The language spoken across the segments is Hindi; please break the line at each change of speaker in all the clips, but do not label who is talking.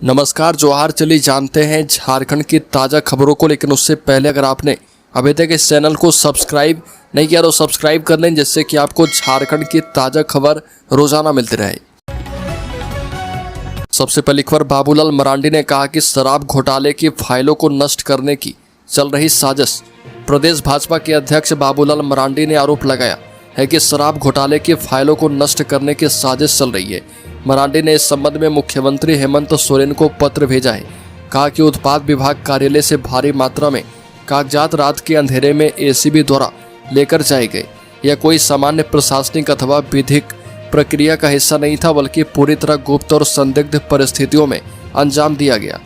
नमस्कार, जोहार। चलिए जानते हैं झारखंड की ताज़ा खबरों को, लेकिन उससे पहले अगर आपने अभी तक इस चैनल को सब्सक्राइब नहीं किया तो सब्सक्राइब कर लें, जिससे कि आपको झारखंड की ताज़ा खबर रोजाना मिलती रहे। सबसे पहली खबर, बाबूलाल मरांडी ने कहा कि शराब घोटाले की फाइलों को नष्ट करने की चल रही साजिश। प्रदेश भाजपा के अध्यक्ष बाबूलाल मरांडी ने आरोप लगाया है कि शराब घोटाले की फाइलों को नष्ट करने की साजिश चल रही है। मरांडी ने इस संबंध में मुख्यमंत्री हेमंत सोरेन को पत्र भेजा है। कहा कि उत्पाद विभाग कार्यालय से भारी मात्रा में कागजात रात के अंधेरे में एसीबी द्वारा लेकर जाए गए। यह कोई सामान्य प्रशासनिक अथवा विधिक प्रक्रिया का हिस्सा नहीं था, बल्कि पूरी तरह गुप्त और संदिग्ध परिस्थितियों में अंजाम दिया गया।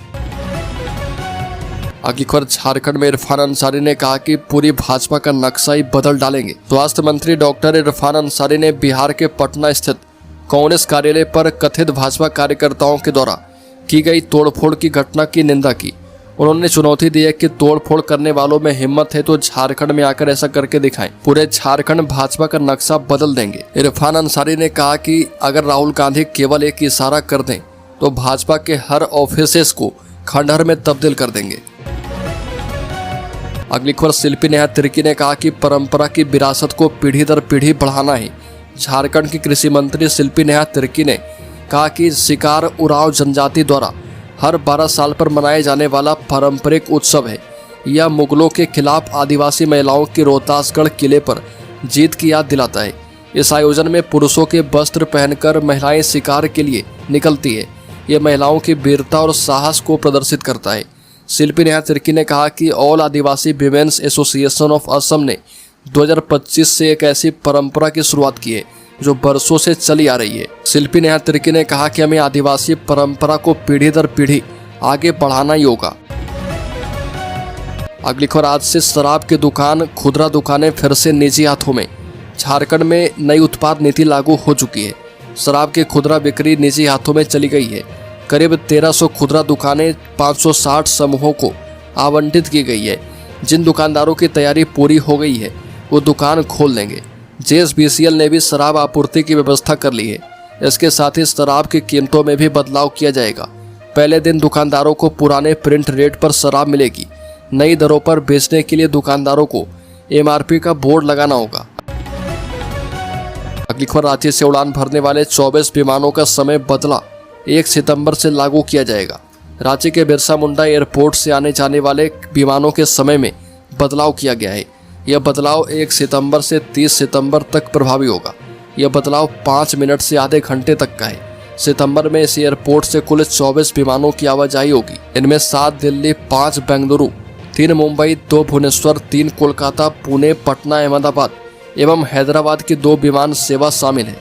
आगे खबर, झारखंड में इरफान अंसारी ने कहा कि पूरी भाजपा का नक्शा ही बदल डालेंगे। स्वास्थ्य मंत्री डॉक्टर इरफान अंसारी ने बिहार के पटना स्थित कांग्रेस कार्यालय पर कथित भाजपा कार्यकर्ताओं के द्वारा की गई तोड़फोड़ की घटना की निंदा की। उन्होंने चुनौती दी है कि तोड़फोड़ करने वालों में हिम्मत है तो झारखंड में आकर ऐसा करके दिखाएं। पूरे झारखंड भाजपा का नक्शा बदल देंगे। इरफान अंसारी ने कहा कि अगर राहुल गांधी केवल एक इशारा कर दें तो भाजपा के हर ऑफिसेस को खंडहर में तब्दील कर देंगे। अगली खबर, शिल्पी नेहा तिर्की ने कहा कि परंपरा की विरासत को पीढ़ी दर पीढ़ी बढ़ाना है। झारखंड की कृषि मंत्री शिल्पी नेहा तिर्की ने कहा कि शिकार उरांव जनजाति द्वारा हर 12 साल पर मनाए जाने वाला पारंपरिक उत्सव है। यह मुगलों के खिलाफ आदिवासी महिलाओं की रोहतासगढ़ किले पर जीत की याद दिलाता है। इस आयोजन में पुरुषों के वस्त्र पहनकर महिलाएं शिकार के लिए निकलती है। यह महिलाओं की वीरता और साहस को प्रदर्शित करता है। शिल्पी नेहा तिर्की ने कहा कि all Adivasi women's association of Assam ने 2025 से एक ऐसी परंपरा की शुरुआत की है जो बरसों से चली आ रही है। शिल्पी नेहा तिर्की ने कहा कि हमें आदिवासी परंपरा को पीढ़ी दर पीढ़ी आगे बढ़ाना ही होगा। अगली खबर, आज से शराब की दुकान, खुदरा दुकानें फिर से निजी हाथों में। झारखंड में नई उत्पाद नीति लागू हो चुकी है। शराब की खुदरा बिक्री निजी हाथों में चली गई है। करीब 1300 खुदरा दुकानें 560 समूहों को आवंटित की गई है। जिन दुकानदारों की तैयारी पूरी हो गई है वो दुकान खोल लेंगे। JSBCL ने भी शराब आपूर्ति की व्यवस्था कर ली है। इसके साथ ही शराब की कीमतों में भी बदलाव किया जाएगा। पहले दिन दुकानदारों को पुराने प्रिंट रेट पर शराब मिलेगी। नई दरों पर बेचने के लिए दुकानदारों को MRP का बोर्ड लगाना होगा। अगली खबर, रांची से उड़ान भरने वाले 24 विमानों का समय बदला 1 सितंबर से लागू किया जाएगा। रांची के बिरसा मुंडा एयरपोर्ट से आने जाने वाले विमानों के समय में बदलाव किया गया है। यह बदलाव 1 सितंबर से 30 सितंबर तक प्रभावी होगा। यह बदलाव 5 मिनट से आधे घंटे तक का है। सितंबर में इस एयरपोर्ट से कुल 24 विमानों की आवाजाही होगी। इनमें 7 दिल्ली, 5 बेंगलुरु, 3 मुंबई, 2 भुवनेश्वर, 3 कोलकाता, पुणे, पटना, अहमदाबाद एवं हैदराबाद की 2 विमान सेवा शामिल है।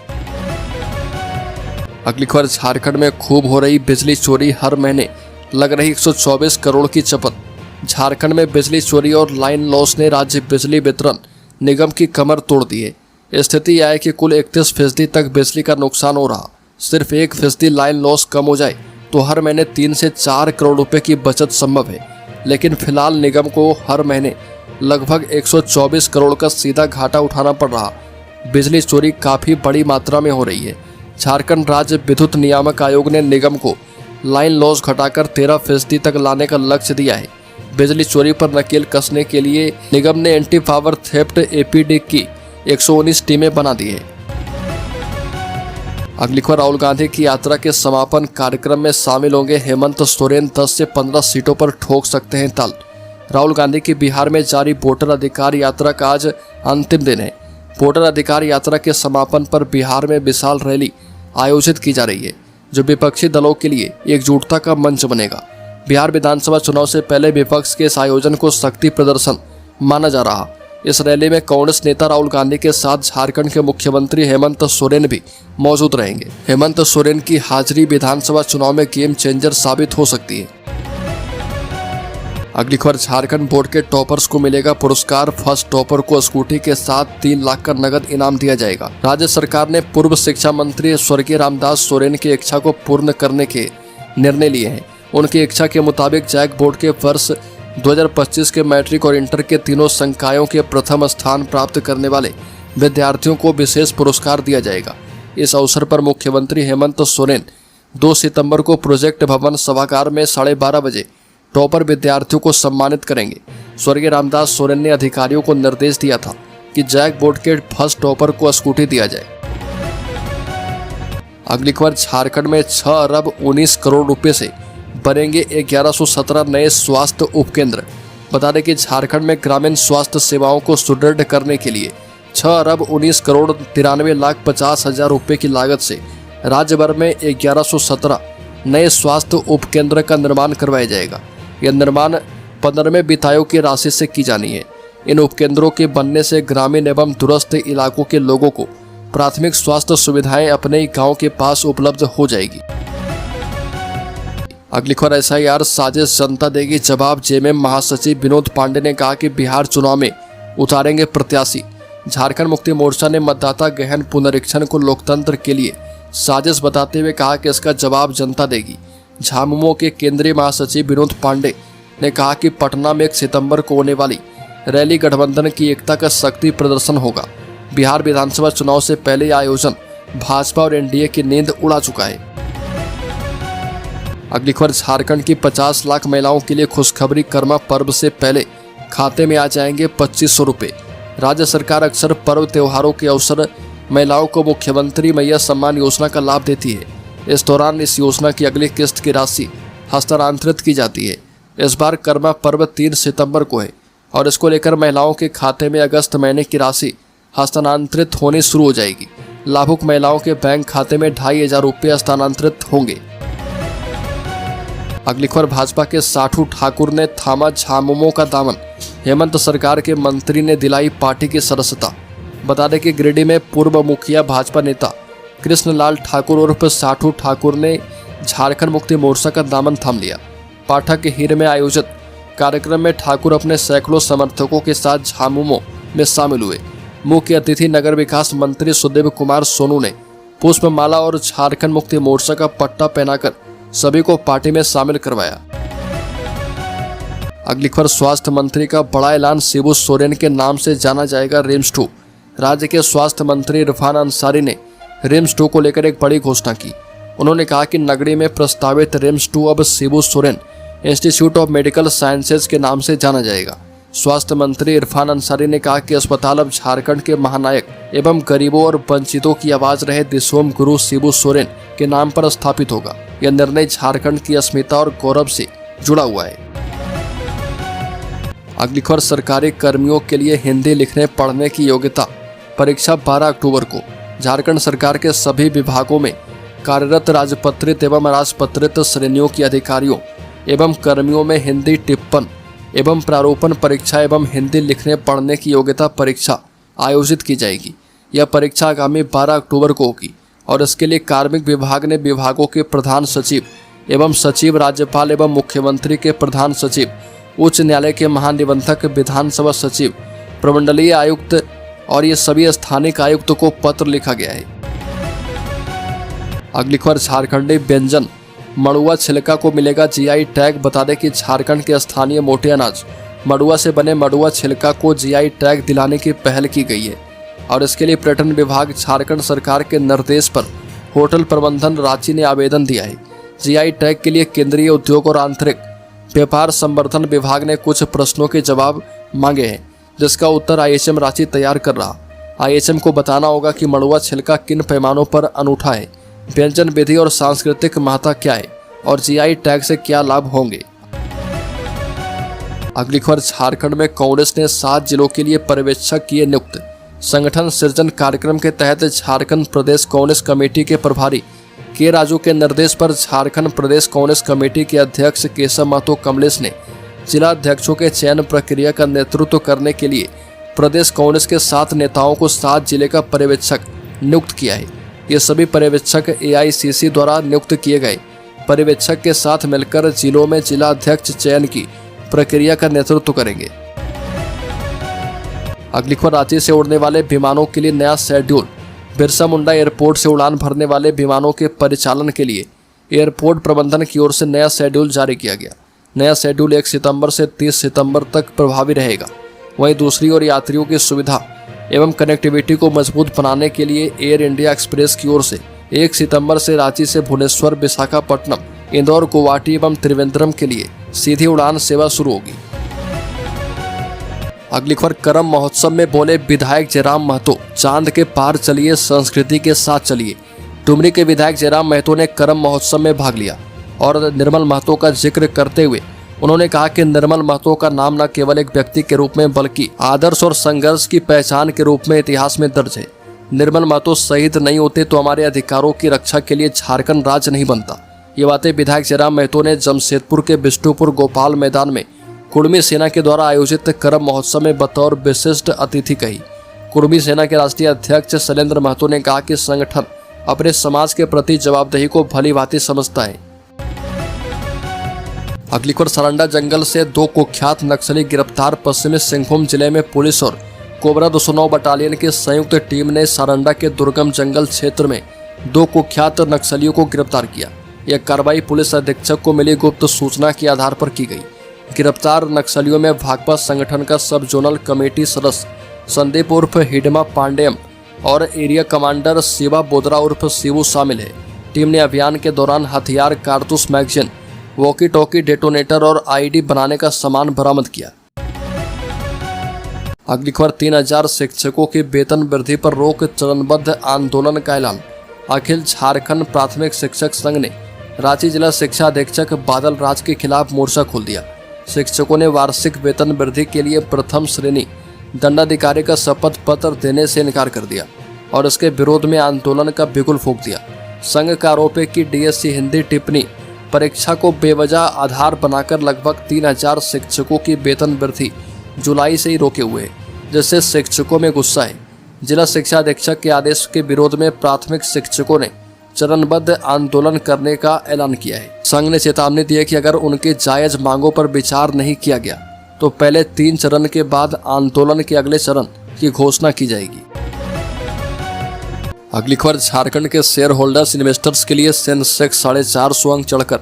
अगली खबर, झारखंड में खूब हो रही बिजली चोरी, हर महीने लग रही 124 करोड़ की चपत। झारखंड में बिजली चोरी और लाइन लॉस ने राज्य बिजली वितरण निगम की कमर तोड़ दी है। स्थिति यह है कि कुल 31% तक बिजली का नुकसान हो रहा। सिर्फ 1% लाइन लॉस कम हो जाए तो हर महीने 3 से 4 करोड़ रुपए की बचत संभव है। लेकिन फिलहाल निगम को हर महीने लगभग 124 करोड़ का सीधा घाटा उठाना पड़ रहा। बिजली चोरी काफ़ी बड़ी मात्रा में हो रही है। झारखंड राज्य विद्युत नियामक आयोग ने निगम को लाइन लॉस घटाकर 13% तक लाने का लक्ष्य दिया है। बिजली चोरी पर नकेल कसने के लिए निगम ने एंटी पावर थेफ्ट APD की 119 टीमें बना दी है। अगली खबर, राहुल गांधी की यात्रा के समापन कार्यक्रम में शामिल होंगे हेमंत सोरेन। 10 से 15 सीटों पर ठोक सकते हैं ताल। राहुल गांधी की बिहार में जारी वोटर अधिकार यात्रा का आज अंतिम दिन है। वोटर अधिकार यात्रा के समापन पर बिहार में विशाल रैली आयोजित की जा रही है, जो विपक्षी दलों के लिए एकजुटता का मंच बनेगा। बिहार विधानसभा चुनाव से पहले विपक्ष के इस आयोजन को शक्ति प्रदर्शन माना जा रहा। इस रैली में कांग्रेस नेता राहुल गांधी के साथ झारखंड के मुख्यमंत्री हेमंत सोरेन भी मौजूद रहेंगे। हेमंत सोरेन की हाजिरी विधानसभा चुनाव में गेम चेंजर साबित हो सकती है। अगली खबर, झारखंड बोर्ड के टॉपर्स को मिलेगा पुरस्कार। फर्स्ट टॉपर को स्कूटी के साथ 3 लाख का नगद इनाम दिया जाएगा। राज्य सरकार ने पूर्व शिक्षा मंत्री स्वर्गीय रामदास सोरेन की इच्छा को पूर्ण करने के निर्णय लिए हैं। उनकी इच्छा के मुताबिक जैक बोर्ड के वर्ष 2025 के मैट्रिक और इंटर के तीनों संकायों के प्रथम स्थान प्राप्त करने वाले विद्यार्थियों को विशेष पुरस्कार दिया जाएगा। इस अवसर पर मुख्यमंत्री हेमंत सोरेन 2 सितंबर को प्रोजेक्ट भवन सभागार में 12:30 बजे टॉपर विद्यार्थियों को सम्मानित करेंगे। स्वर्गीय रामदास सोरेन ने अधिकारियों को निर्देश दिया था कि जैक बोर्ड के फर्स्ट टॉपर को स्कूटी दिया जाए। अगली खबर, झारखंड में 6 अरब 19 करोड़ रुपए से बनेंगे 1117 नए स्वास्थ्य उपकेंद्र। बता दें कि झारखंड में ग्रामीण स्वास्थ्य सेवाओं को सुदृढ़ करने के लिए 6 अरब 19 करोड़ 93,50,000 रुपए की लागत से राज्य भर में 1117 नए स्वास्थ्य उपकेंद्र का निर्माण करवाया जाएगा। यह निर्माण 15वें वित्त आयोग की राशि से की जानी है। इन उपकेंद्रों के बनने से ग्रामीण एवं दूरस्थ इलाकों के लोगों को प्राथमिक स्वास्थ्य सुविधाएं अपने ही गांव के पास उपलब्ध हो जाएगी। अगली खबर, एसआईआर साजिश जनता देगी जवाब। जेएमएम महासचिव विनोद पांडे ने कहा कि बिहार चुनाव में उतारेंगे प्रत्याशी। झारखंड मुक्ति मोर्चा ने मतदाता गहन पुनरीक्षण को लोकतंत्र के लिए साजिश बताते हुए कहा कि इसका जवाब जनता देगी। झामुमो के केंद्रीय महासचिव विनोद पांडे ने कहा कि पटना में 1 सितंबर को होने वाली रैली गठबंधन की एकता का शक्ति प्रदर्शन होगा। बिहार विधानसभा चुनाव से पहले यह आयोजन भाजपा और एनडीए की नींद उड़ा चुका है। अगली खबर, झारखंड की 50 लाख महिलाओं के लिए खुशखबरी। कर्मा पर्व से पहले खाते में आ जाएंगे 2500 रुपये। राज्य सरकार अक्सर पर्व त्योहारों के अवसर महिलाओं को मुख्यमंत्री मैया सम्मान योजना का लाभ देती है। इस दौरान इस योजना की अगली किस्त की राशि हस्तांतरित की जाती है। इस बार कर्मा पर्व 3 सितंबर को है और इसको लेकर महिलाओं के खाते में अगस्त महीने की राशि हस्तांतरित होनी शुरू हो जाएगी। लाभुक महिलाओं के बैंक खाते में 2500 रुपये हस्तांतरित होंगे। अगली खबर, भाजपा के साठू ठाकुर ने थामा झामुमो का दामन। हेमंत सरकार के मंत्री ने दिलाई पार्टी की सदस्यता। बता दें कि गिरिडीह में पूर्व मुखिया भाजपा नेता कृष्णलाल ठाकुर उर्फ साठू ठाकुर ने झारखंड मुक्ति मोर्चा का दामन थाम लिया। पाठक के हीर में आयोजित कार्यक्रम में ठाकुर अपने सैकड़ों समर्थकों के साथ झामुमो में शामिल हुए। मुख्य अतिथि नगर विकास मंत्री सुदेव कुमार सोनू ने पुष्पमाला और झारखंड मुक्ति मोर्चा का पट्टा पहनाकर सभी को पार्टी में शामिल करवाया। अगली खबर, स्वास्थ्य मंत्री का बड़ा ऐलान। शिबू सोरेन के नाम से जाना जाएगा रिम्स 2। राज्य के स्वास्थ्य मंत्री इरफान अंसारी ने रिम्स 2 को लेकर एक बड़ी घोषणा की। उन्होंने कहा कि नगरी में प्रस्तावित रिम्स 2 अब Shibu Soren institute of medical sciences के नाम से जाना जाएगा। स्वास्थ्य मंत्री इरफान अंसारी ने कहा कि अस्पताल अब झारखंड के महानायक एवं गरीबों और वंचितों की आवाज रहे दिशोम गुरु शिबू सोरेन के नाम पर स्थापित होगा। यह निर्णय झारखंड की अस्मिता और गौरव से जुड़ा हुआ है। अगली खबर, सरकारी कर्मियों के लिए हिंदी लिखने पढ़ने की योग्यता परीक्षा 12 अक्टूबर को। झारखंड सरकार के सभी विभागों में कार्यरत राजपत्रित एवं राजपत्रित श्रेणियों के अधिकारियों एवं कर्मियों में हिंदी टिप्पण एवं प्रारूपण परीक्षा एवं हिंदी लिखने पढ़ने की योग्यता परीक्षा आयोजित की जाएगी। यह परीक्षा आगामी 12 अक्टूबर को होगी और इसके लिए कार्मिक विभाग ने विभागों के प्रधान सचिव एवं सचिव, राज्यपाल एवं मुख्यमंत्री के प्रधान सचिव, उच्च न्यायालय के महानिबंधक, विधानसभा सचिव, प्रमंडलीय आयुक्त और ये सभी स्थानिक आयुक्त को पत्र लिखा गया है। अगली खबर, झारखंडी व्यंजन मड़ुआ छिलका को मिलेगा जीआई टैग। बता दें कि झारखंड के स्थानीय मोटे अनाज मड़ुआ से बने मड़ुआ छिलका को जीआई टैग दिलाने की पहल की गई है और इसके लिए पर्यटन विभाग झारखंड सरकार के निर्देश पर होटल प्रबंधन रांची ने आवेदन दिया है। जीआई टैग के लिए केंद्रीय उद्योग और आंतरिक व्यापार संवर्धन विभाग ने कुछ प्रश्नों के जवाब मांगे हैं, जिसका उत्तर आईएचएम रांची तैयार कर रहा। आईएचएम को बताना होगा कि मड़ुआ छिलका किन पैमानों पर अनूठा है, व्यंजन विधि और सांस्कृतिक महत्ता क्या है और जीआई टैग से क्या लाभ होंगे। अगली खबर, झारखंड में कांग्रेस ने 7 जिलों के लिए पर्यवेक्षक किए नियुक्त। संगठन सृजन कार्यक्रम के तहत झारखंड प्रदेश कांग्रेस कमेटी के प्रभारी के राजू के निर्देश पर झारखंड प्रदेश कांग्रेस कमेटी के अध्यक्ष केशव महतो कमलेश ने जिला अध्यक्षों के चयन प्रक्रिया का नेतृत्व करने के लिए प्रदेश कांग्रेस के 7 नेताओं को 7 जिले का पर्यवेक्षक नियुक्त किया है। ये सभी पर्यवेक्षक एआईसीसी द्वारा नियुक्त किए गए पर्यवेक्षक के साथ मिलकर जिलों में जिला अध्यक्ष चयन की प्रक्रिया का नेतृत्व करेंगे। अगली खबर, रांची से उड़ने वाले विमानों के लिए नया शेड्यूल। बिरसा मुंडा एयरपोर्ट से उड़ान भरने वाले विमानों के परिचालन के लिए एयरपोर्ट प्रबंधन की ओर से नया शेड्यूल जारी किया गया। नया शेड्यूल 1 सितंबर से 30 सितंबर तक प्रभावी रहेगा। वहीं दूसरी ओर यात्रियों की सुविधा एवं कनेक्टिविटी को मजबूत बनाने के लिए एयर इंडिया एक्सप्रेस की ओर से 1 सितंबर से रांची से भुवनेश्वर, विशाखापट्टनम, इंदौर, गुवाहाटी एवं त्रिवेंद्रम के लिए सीधी उड़ान सेवा शुरू होगी। अगली खबर, करम महोत्सव में बोले विधायक जयराम महतो, चांद के पार चलिए, संस्कृति के साथ चलिए। डुमरी के विधायक जयराम महतो ने करम महोत्सव में भाग लिया और निर्मल महतो का जिक्र करते हुए उन्होंने कहा कि निर्मल महतो का नाम न केवल एक व्यक्ति के रूप में बल्कि आदर्श और संघर्ष की पहचान के रूप में इतिहास में दर्ज है। निर्मल महतो शहीद नहीं होते तो हमारे अधिकारों की रक्षा के लिए झारखंड राज्य नहीं बनता। ये बातें विधायक जयराम महतो ने जमशेदपुर के बिष्टुपुर गोपाल मैदान में कुर्मी सेना के द्वारा आयोजित करम महोत्सव में बतौर विशिष्ट अतिथि कही। कुर्मी सेना के राष्ट्रीय अध्यक्ष शैलेंद्र महतो ने कहा कि संगठन अपने समाज के प्रति जवाबदेही को भली भांति समझता है। अगली खबर, सारंडा जंगल से 2 कुख्यात नक्सली गिरफ्तार। पश्चिमी सिंहभूम जिले में पुलिस और कोबरा 209 बटालियन की संयुक्त टीम ने सारंडा के दुर्गम जंगल क्षेत्र में 2 कुख्यात नक्सलियों को गिरफ्तार किया। यह कार्रवाई पुलिस अधीक्षक को मिली गुप्त सूचना के आधार पर की गई। गिरफ्तार नक्सलियों में भाकपा संगठन का सब जोनल कमेटी सदस्य संदीप उर्फ हिडमा पांडेयम और एरिया कमांडर शिवा बोदरा उर्फ शिवू शामिल है। टीम ने अभियान के दौरान हथियार, कारतूस, मैगजीन, वॉकी टॉकी, डेटोनेटर और आईडी बनाने का सामान बरामद किया। अगली खबर, 3000 शिक्षकों की वेतन वृद्धि पर रोक, चरणबद्ध आंदोलन का ऐलान। अखिल झारखंड प्राथमिक शिक्षक संघ ने रांची जिला शिक्षा अधीक्षक बादल राज के खिलाफ मोर्चा खोल दिया। शिक्षकों ने वार्षिक वेतन वृद्धि के लिए प्रथम श्रेणी दंडाधिकारी का शपथ पत्र देने से इनकार कर दिया और इसके विरोध में आंदोलन का बिगुल फूंक दिया। संघ का आरोप है कि डीएससी हिंदी टिप्पणी परीक्षा को बेवजह आधार बनाकर लगभग 3000 शिक्षकों की वेतन वृद्धि जुलाई से ही रोके हुए है, जिससे शिक्षकों में गुस्सा है। जिला शिक्षा अधीक्षक के आदेश के विरोध में प्राथमिक शिक्षकों ने चरणबद्ध आंदोलन करने का ऐलान किया है। संघ ने चेतावनी दी है कि अगर उनकी जायज मांगों पर विचार नहीं किया गया तो पहले 3 चरण के बाद आंदोलन के अगले चरण की घोषणा की जाएगी। अगली खबर, झारखंड के शेयर होल्डर्स इन्वेस्टर्स के लिए सेंसेक्स 450 अंक चढ़कर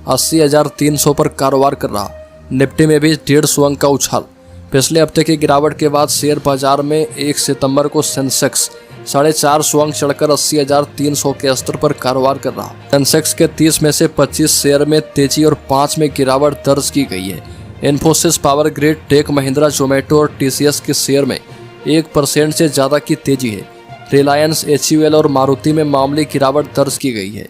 80,300 पर कारोबार कर रहा। निफ्टी में भी 150 अंक का उछाल। पिछले हफ्ते की गिरावट के बाद शेयर बाजार में 1 सितंबर को सेंसेक्स 450 अंक चढ़कर 80,300 के स्तर पर कारोबार कर रहा। सेंसेक्स के 30 में से 25 शेयर में तेजी और 5 में गिरावट दर्ज की गई है। इन्फोसिस, पावर ग्रिड, टेक महिंद्रा, जोमेटो और टीसीएस के शेयर में 1% से ज्यादा की तेजी है। रिलायंस, एचयूएल और मारुति में मामूली गिरावट दर्ज की गई है।